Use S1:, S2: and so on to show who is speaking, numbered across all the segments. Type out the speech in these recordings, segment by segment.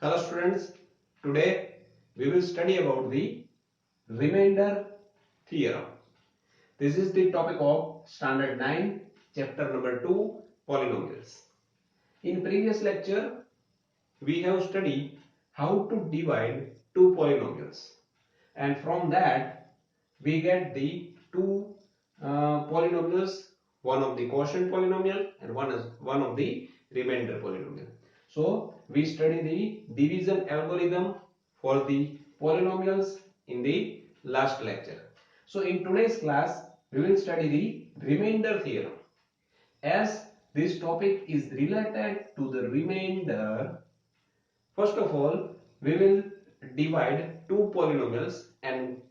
S1: Hello students, today we will study about the remainder theorem. This is the topic of standard 9 chapter number 2 polynomials. In previous lecture we have studied how to divide two polynomials, and from that we get the two polynomials, one of the quotient polynomial and one of the remainder polynomial. So we study the division algorithm for the polynomials in the last lecture. So in today's class we will study the remainder theorem. As this topic is related to the remainder, first of all we will divide two polynomials and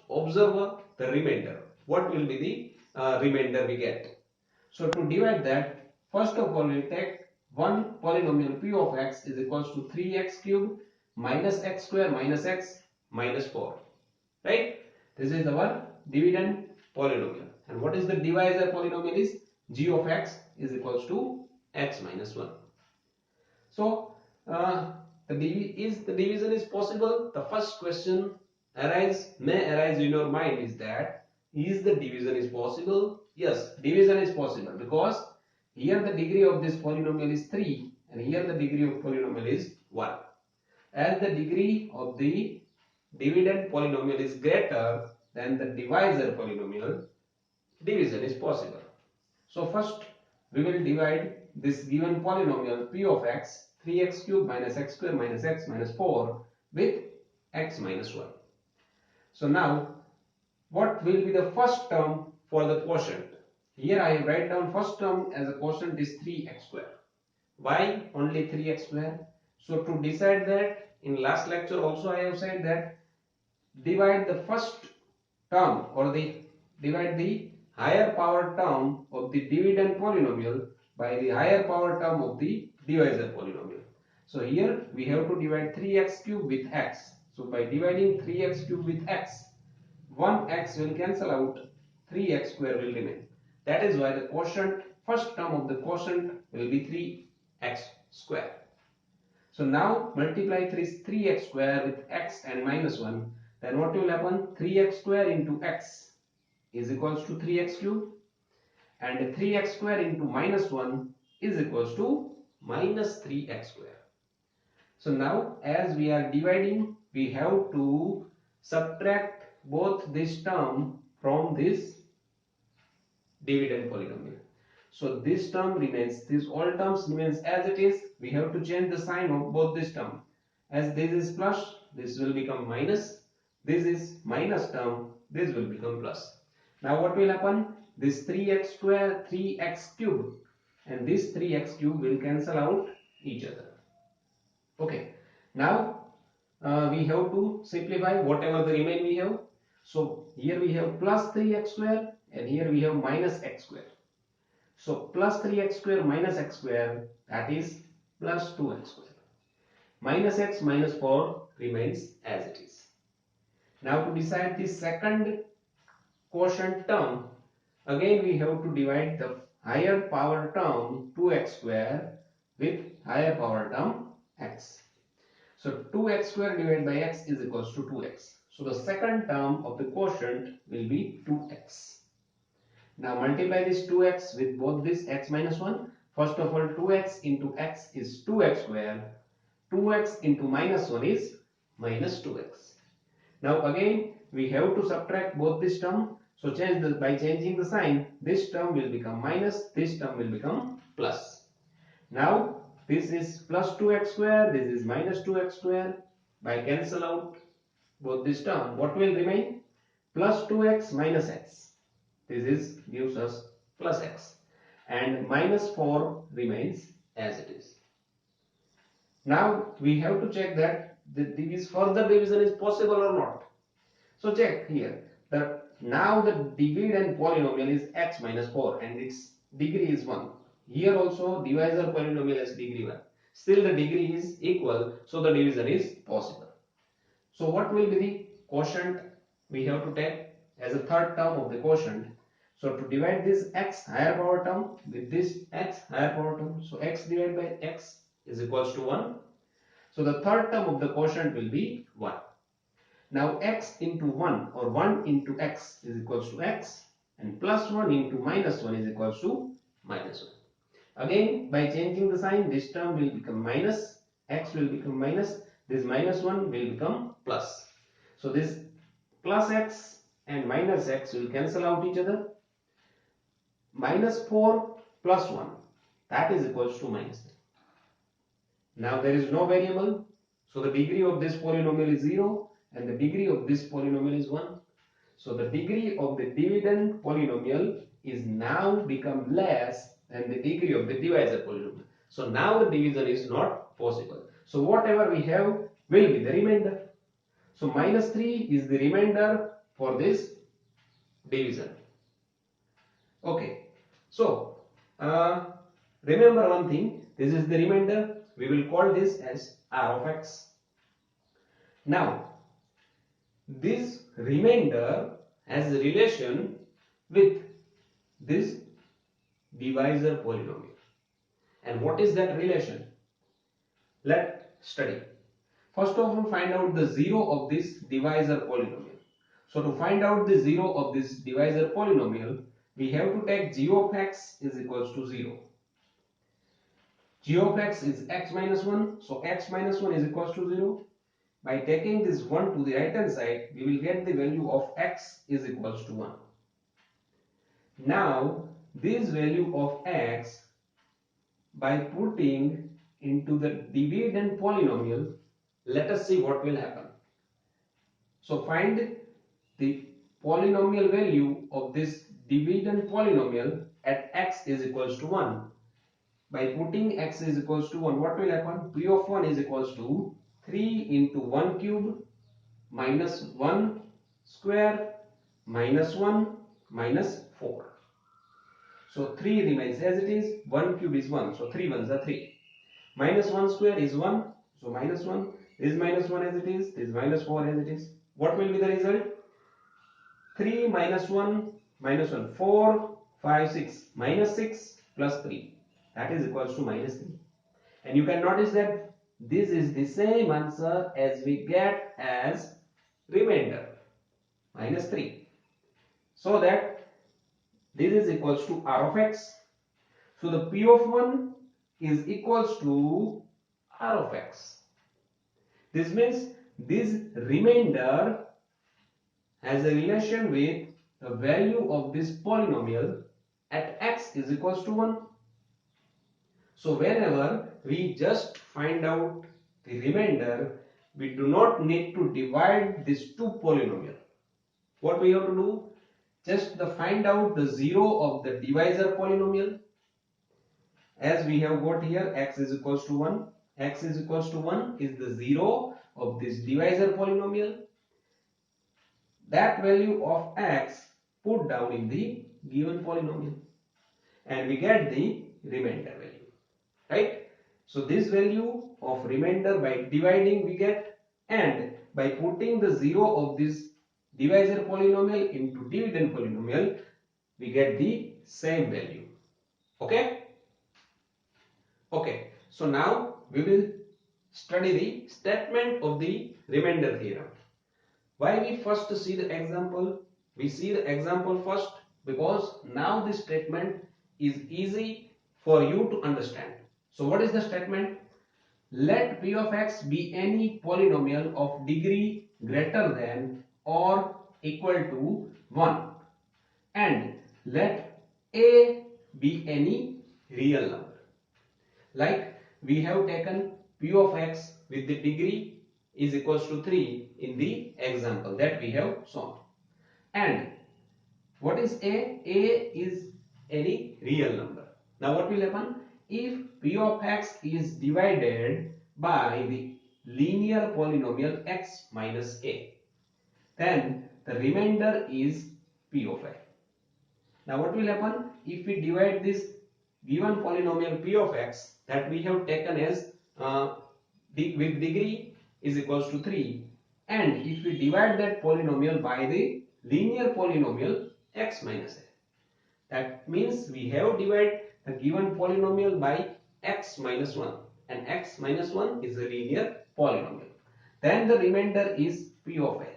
S1: observe the remainder. What will be the remainder we get? So to divide that, first of all we take one polynomial p of x is equals to 3x cube minus x square minus x minus 4. Right? This is our dividend polynomial. And what is the divisor polynomial is g of x is equals to x minus 1. So the division is possible. The first question may arise in your mind is that is the division is possible? Yes, division is possible because here the degree of this polynomial is 3 and here the degree of polynomial is 1. As the degree of the dividend polynomial is greater than the divisor polynomial, division is possible. So first we will divide this given polynomial p of x 3x cube minus x square minus x minus 4 with x minus 1. So now what will be the first term for the quotient? Here I write down first term as a quotient is 3x square. Why only 3x square? So to decide that, in last lecture also I have said that divide the first term or divide the higher power term of the dividend polynomial by the higher power term of the divisor polynomial. So here we have to divide 3x cube with x. So by dividing 3x cube with x, 1x will cancel out, 3x square will remain. That is why the quotient, first term of the quotient will be 3x square. So now multiply 3x square with x and minus 1. Then what will happen? 3x square into x is equals to 3x cube, and 3x square into minus 1 is equals to minus 3x square. So now as we are dividing, we have to subtract both this term from this dividend polynomial. So this term remains, this all terms remains as it is. We have to change the sign of both this term. As this is plus, this will become minus. This is minus term, this will become plus. Now what will happen? This 3x square, 3x cube and this 3x cube will cancel out each other. Okay. Now we have to simplify whatever the remain we have. So here we have plus 3x square and here we have minus x square. So plus 3x square minus x square, that is plus 2x square. Minus x minus 4 remains as it is. Now to decide the second quotient term, again we have to divide the higher power term 2x square with higher power term x. So 2x square divided by x is equals to 2x. So the second term of the quotient will be 2x. Now multiply this 2x with both this x minus 1. First of all 2x into x is 2x square. 2x into minus 1 is minus 2x. Now again we have to subtract both this term. So by changing the sign, this term will become minus, this term will become plus. Now this is plus 2x square, this is minus 2x square. By cancel out both this term, what will remain? Plus 2x minus x. This is gives us plus x. And minus 4 remains as it is. Now we have to check that this further division is possible or not. So check here. Now the dividend polynomial is x minus 4 and its degree is 1. Here also divisor polynomial has degree 1. Still the degree is equal, so the division is possible. So what will be the quotient we have to take as a third term of the quotient? So to divide this x higher power term with this x higher power term, so x divided by x is equals to 1. So the third term of the quotient will be 1. Now x into 1 or 1 into x is equals to x, and plus 1 into minus 1 is equals to minus 1. Again, by changing the sign, this term will become minus, x will become minus, this minus 1 will become plus. So this plus x and minus x will cancel out each other. Minus 4 plus 1, that is equals to minus 3. Now there is no variable, so the degree of this polynomial is 0 and the degree of this polynomial is 1. So the degree of the dividend polynomial is now become less than the degree of the divisor polynomial. So now the division is not possible. So whatever we have will be the remainder. So minus 3 is the remainder for this division. Okay. So remember one thing, this is the remainder. We will call this as r of x. Now this remainder has a relation with this divisor polynomial. And what is that relation? Let's study. First of all, find out the 0 of this divisor polynomial. So to find out the 0 of this divisor polynomial, we have to take g of x is equals to 0. G of x is x minus 1, so x minus 1 is equals to 0. By taking this 1 to the right hand side, we will get the value of x is equals to 1. Now, this value of x, by putting into the dividend polynomial, let us see what will happen. So find the polynomial value of this dividend polynomial at x is equals to 1. By putting x is equals to 1, what will happen? P of 1 is equals to 3 into 1 cube minus 1 square minus 1 minus 4. So 3 remains as it is, 1 cube is 1, so 3 ones are 3. Minus 1 square is 1, so minus 1. This minus 1 as it is, this minus 4 as it is. What will be the result? 3 minus 1, 4, 5, 6. Minus 6 plus 3. That is equals to minus 3. And you can notice that this is the same answer as we get as remainder, minus 3. So that this is equals to r of x. So the p of 1 is equals to r of x. This means this remainder has a relation with the value of this polynomial at x is equals to 1. So whenever we just find out the remainder, we do not need to divide these two polynomials. What we have to do? Just find out the 0 of the divisor polynomial. As we have got here, x is equals to 1. X is equals to 1 is the 0 of this divisor polynomial. That value of x put down in the given polynomial. And we get the remainder value. Right? So this value of remainder by dividing we get, and by putting the 0 of this divisor polynomial into dividend polynomial, we get the same value. Okay? Okay. So now we will study the statement of the remainder theorem. Why we first see the example? We see the example first because now this statement is easy for you to understand. So what is the statement? Let p of x be any polynomial of degree greater than or equal to 1, and let a be any real number. Like we have taken p of x with the degree is equals to 3 in the example that we have shown. And what is a? A is any real number. Now what will happen? If p of x is divided by the linear polynomial x minus a, then the remainder is p of x. Now what will happen? If we divide this given polynomial p of x that we have taken as with degree is equals to 3, and if we divide that polynomial by the linear polynomial x minus a, that means we have divided the given polynomial by x minus 1, and x minus 1 is a linear polynomial. Then the remainder is P of A.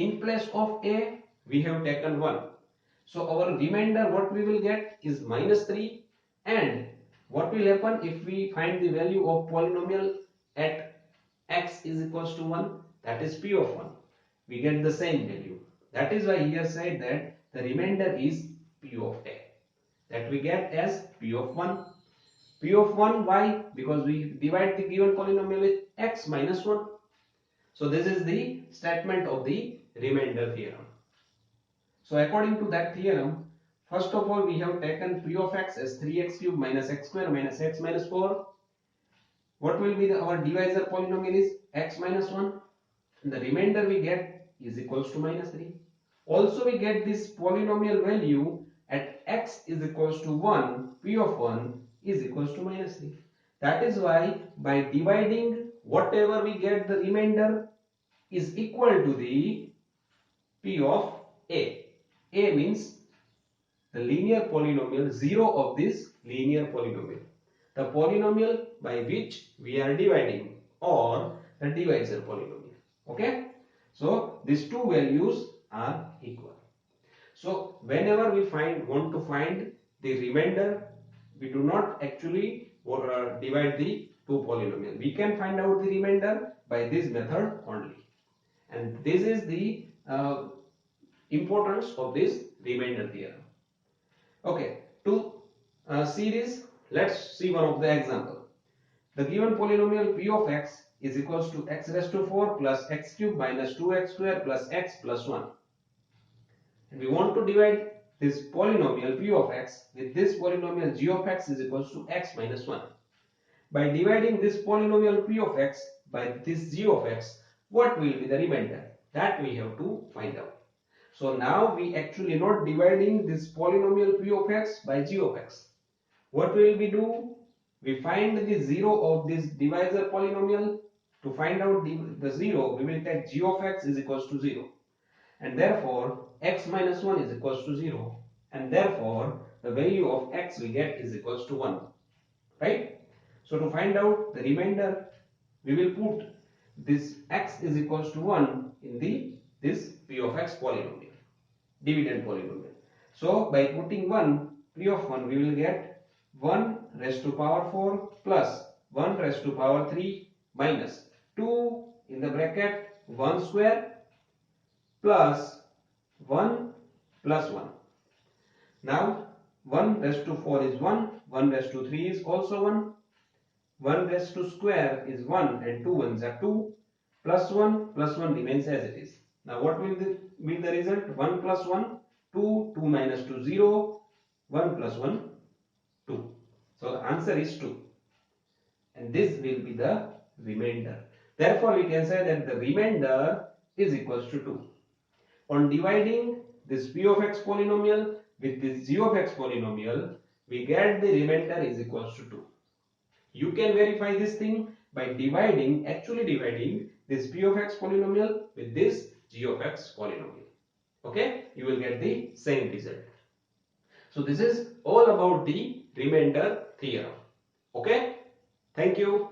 S1: In place of A, we have taken 1. So our remainder, what we will get is minus 3. And what will happen if we find the value of polynomial at x is equals to 1? That is P of 1. We get the same value. That is why here said that the remainder is P of A. That we get as P of 1. P of 1, why? Because we divide the given polynomial with x minus 1. So this is the statement of the remainder theorem. So according to that theorem, first of all we have taken P of x as 3x cube minus x square minus x minus 4. What will be our divisor polynomial is x minus 1. And the remainder we get is equals to minus 3. Also we get this polynomial value at x is equals to 1, P of 1 is equals to minus 3. That is why by dividing whatever we get, the remainder is equal to the P of A. A means the linear polynomial, 0 of this linear polynomial. The polynomial by which we are dividing, or the divisor polynomial. Okay? So these two values are equal. So whenever we want to find the remainder, we do not actually divide the two polynomial. We can find out the remainder by this method only. And this is the importance of this remainder theorem. Okay, to see this, let's see one of the example. The given polynomial P of x is equals to x raised to 4 plus x cube minus 2x square plus x plus 1. And we want to divide this polynomial P of x with this polynomial g of x is equals to x minus 1. By dividing this polynomial P of x by this g of x, what will be the remainder? That we have to find out. So now we actually not dividing this polynomial P of x by g of x. What will we do? We find the 0 of this divisor polynomial. To find out the 0, we will take g of x is equals to 0. And therefore, x minus 1 is equals to 0. And therefore, the value of x we get is equals to 1. Right? So to find out the remainder, we will put this x is equals to 1 in this P of x polynomial, dividend polynomial. So by putting 1, P of 1, we will get 1 raised to power 4 plus 1 raised to power 3 minus 2 in the bracket 1 square plus 1 plus 1. Now 1 raised to 4 is 1, 1 raised to 3 is also 1, 1 raised to square is 1 and 2 ones are 2, plus 1 remains as it is. Now what will be the result? 1 plus 1, 2, 2 minus 2, 0, 1 plus 1, 2. So the answer is 2. And this will be the remainder. Therefore we can say that the remainder is equals to 2. On dividing this P of x polynomial with this g of x polynomial, we get the remainder is equals to 2. You can verify this thing by actually dividing this P of x polynomial with this g of x polynomial. Okay, you will get the same result. So this is all about the remainder theorem. Okay, thank you.